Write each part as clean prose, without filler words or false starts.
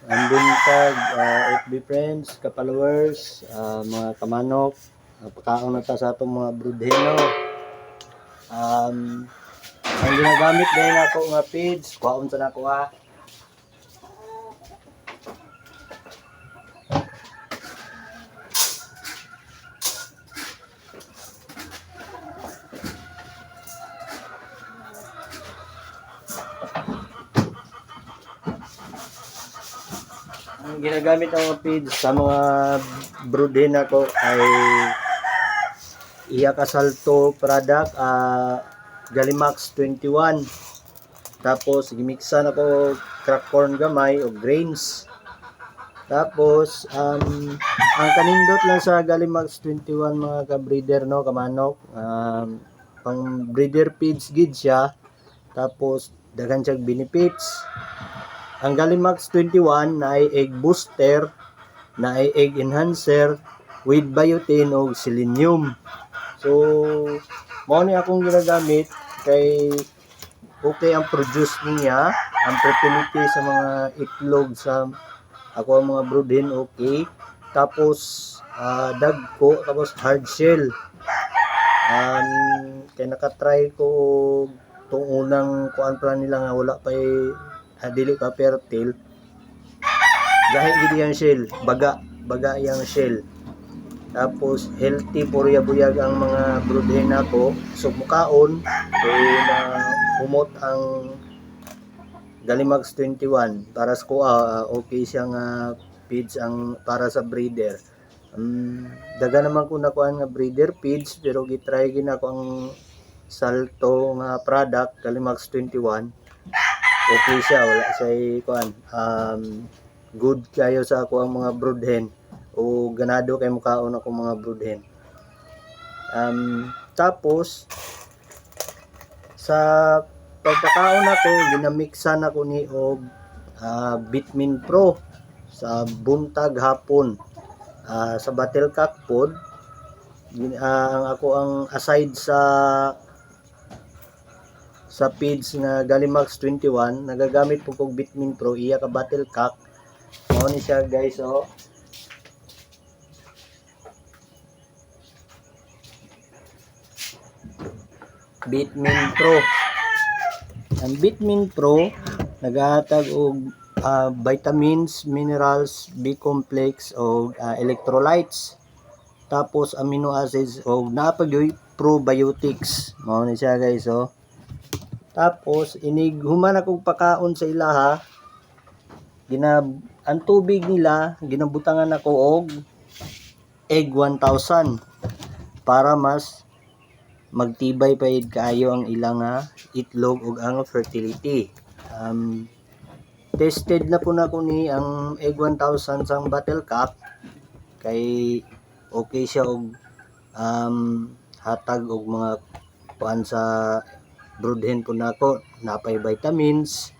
Ang buntag, FB friends, ka-followers, mga kamanok, pagkaon na ta sa atong mga broodheno. Ang ginagamit din ako nga feeds, kuhaon sa nako ha. Ang ginagamit ng mga feeds sa mga broodhen ako ay Iya Kasalto product, Galimax 21. Tapos gimixan ako crack corn gamay o grains. Tapos ang kanindot lang sa Galimax 21 mga ka-breeder no, kamanok, pang breeder feeds gid siya. Tapos daghan siyang benefits. Ang Galimax 21 na ay egg booster, na ay egg enhancer with biotin o selenium. So, mao ni akong ginagamit kay okay ang produce niya, ang fertility sa mga itlog sa ako ang mga broodhen okay. Tapos dagko, tapos hard shell. Kay nakatry ko tong unang kuan pa nila nga wala pa dili pa fertile. Gahi gid yang shell, baga yang shell. Tapos healthy purya-buyag ang mga broodhen nako. So mukaon na humot ang Galimax 21 para sa kuha, okay siyang feeds ang para sa breeder. Daga naman ko nakuha nga breeder feeds pero gitry gid ako ang Salto nga product Galimax 21. Okay siya, wala siya kuan. Good kayo sa ako ang mga broodhen o ganado kay mukaon ako mga broodhen. Tapos sa pagkakaon ako ginamixan ako ni og Bitmin Pro sa buntag hapon, sa Battlecock pod. Ang ako ang aside sa feeds nga Galimax 21 nagagamit po kog Bitmin Pro iya ka Battlecock. Mao ni siya guys Bitmin Pro. Ang Bitmin Pro nagahatag og vitamins, minerals, B-complex o electrolytes. Tapos amino acids o napagyoy probiotics. Mao ni siya guys Tapos inig human akong pakaon sa ilaha. Ang tubig nila ginabutangan ako og egg 1000 para mas magtibay pa kaayo ang ilang itlog ug ang fertility. Tested na po na ko ni ang egg 1000 sang Battlecock kay okay siya og hatag og mga kuan sa broodhen po nako. Napay vitamins,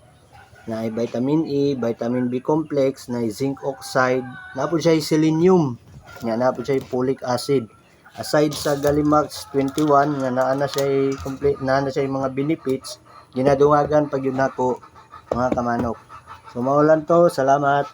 naay vitamin E, vitamin B complex, naay zinc oxide, napo siya selenium, napo siya folic acid. Aside sa Galimax 21 nga naa na siya complete, naa na siya mga benefits, ginadungagan pag yun nako mga kamanok. So maulan to, salamat.